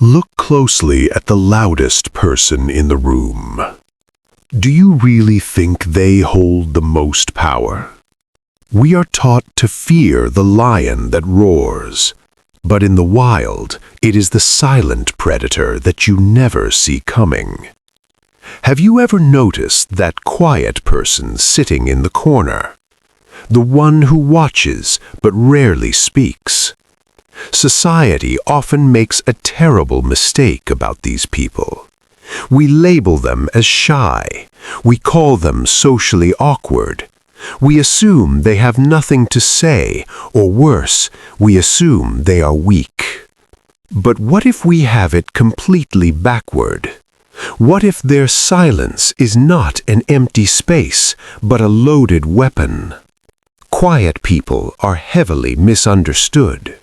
Look closely at the loudest person in the room. Do you really think they hold the most power? We are taught to fear the lion that roars, but in the wild, it is the silent predator that you never see coming. Have you ever noticed that quiet person sitting in the corner? The one who watches but rarely speaks. Society often makes a terrible mistake about these people. We label them as shy. We call them socially awkward. We assume they have nothing to say, or worse, we assume they are weak. But what if we have it completely backward? What if their silence is not an empty space, but a loaded weapon? Quiet people are heavily misunderstood.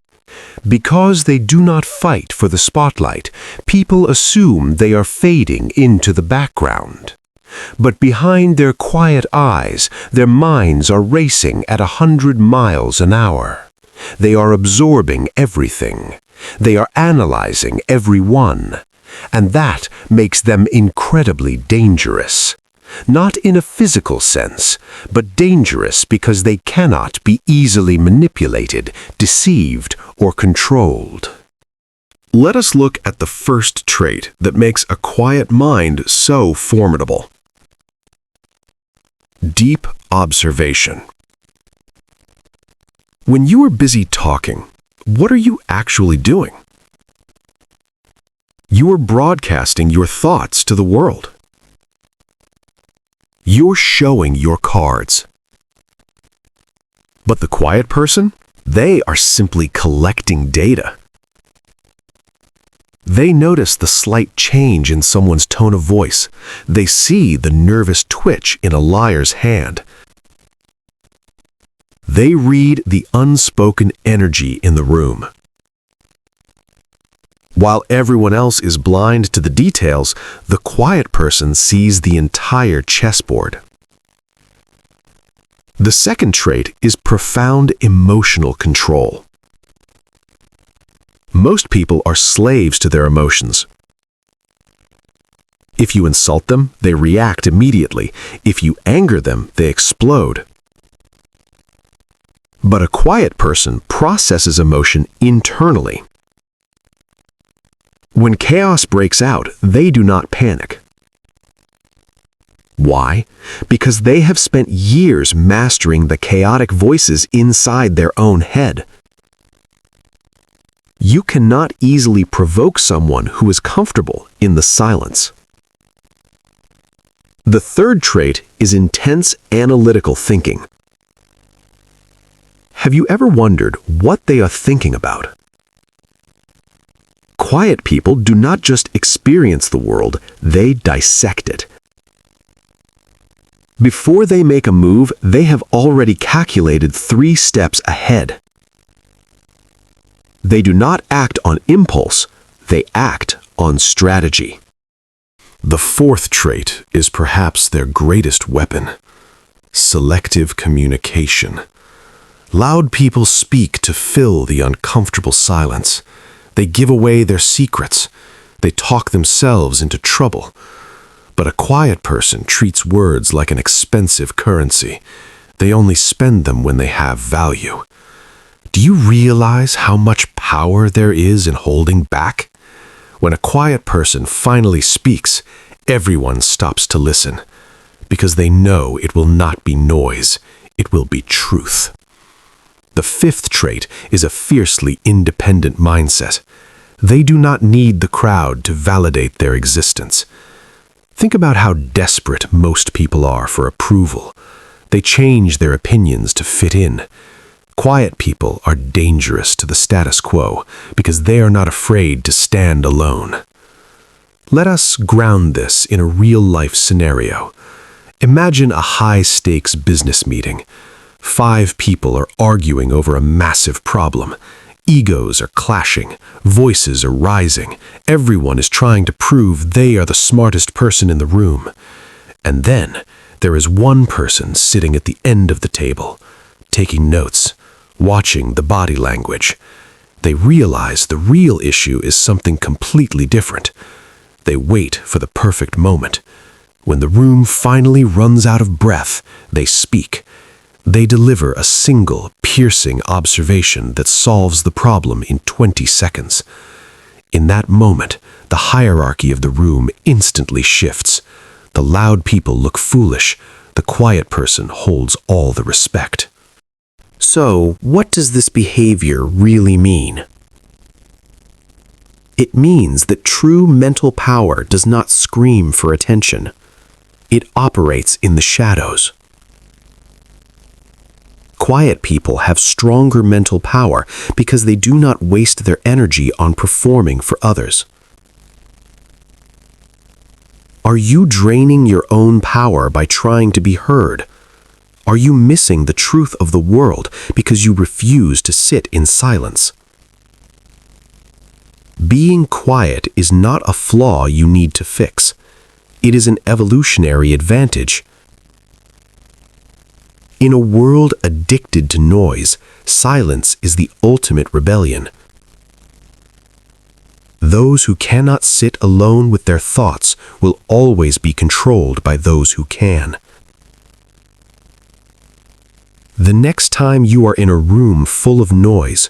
Because they do not fight for the spotlight, people assume they are fading into the background. But behind their quiet eyes, their minds are racing at 100 miles an hour. They are absorbing everything. They are analyzing everyone. And that makes them incredibly dangerous. Not in a physical sense, but dangerous because they cannot be easily manipulated, deceived, or controlled. Let us look at the first trait that makes a quiet mind so formidable. Deep observation. When you are busy talking, what are you actually doing? You are broadcasting your thoughts to the world. You're showing your cards. But the quiet person, they are simply collecting data. They notice the slight change in someone's tone of voice. They see the nervous twitch in a liar's hand. They read the unspoken energy in the room. While everyone else is blind to the details, the quiet person sees the entire chessboard. The second trait is profound emotional control. Most people are slaves to their emotions. If you insult them, they react immediately. If you anger them, they explode. But a quiet person processes emotion internally. When chaos breaks out, they do not panic. Why? Because they have spent years mastering the chaotic voices inside their own head. You cannot easily provoke someone who is comfortable in the silence. The third trait is intense analytical thinking. Have you ever wondered what they are thinking about? Quiet people do not just experience the world, they dissect it. Before they make a move, they have already calculated 3 steps ahead. They do not act on impulse, they act on strategy. The fourth trait is perhaps their greatest weapon: selective communication. Loud people speak to fill the uncomfortable silence. They give away their secrets. They talk themselves into trouble. But a quiet person treats words like an expensive currency. They only spend them when they have value. Do you realize how much power there is in holding back? When a quiet person finally speaks, everyone stops to listen, because they know it will not be noise, it will be truth. The fifth trait is a fiercely independent mindset. They do not need the crowd to validate their existence. Think about how desperate most people are for approval. They change their opinions to fit in. Quiet people are dangerous to the status quo because they are not afraid to stand alone. Let us ground this in a real-life scenario. Imagine a high-stakes business meeting. 5 people are arguing over a massive problem. Egos are clashing, voices are rising, everyone is trying to prove they are the smartest person in the room. And then there is one person sitting at the end of the table, taking notes, watching the body language. They realize the real issue is something completely different. They wait for the perfect moment. When the room finally runs out of breath, they speak. They deliver a single, piercing observation that solves the problem in 20 seconds. In that moment, the hierarchy of the room instantly shifts. The loud people look foolish. The quiet person holds all the respect. So, what does this behavior really mean? It means that true mental power does not scream for attention. It operates in the shadows. Quiet people have stronger mental power because they do not waste their energy on performing for others. Are you draining your own power by trying to be heard? Are you missing the truth of the world because you refuse to sit in silence? Being quiet is not a flaw you need to fix. It is an evolutionary advantage. In a world addicted to noise, silence is the ultimate rebellion. Those who cannot sit alone with their thoughts will always be controlled by those who can. The next time you are in a room full of noise,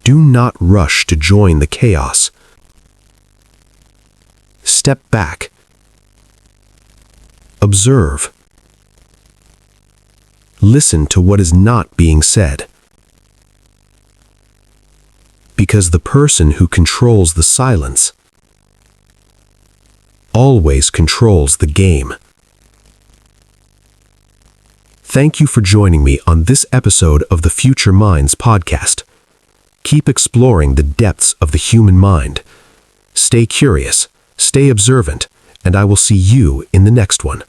do not rush to join the chaos. Step back. Observe. Listen to what is not being said. Because the person who controls the silence always controls the game. Thank you for joining me on this episode of the Future Minds podcast. Keep exploring the depths of the human mind. Stay curious, stay observant, and I will see you in the next one.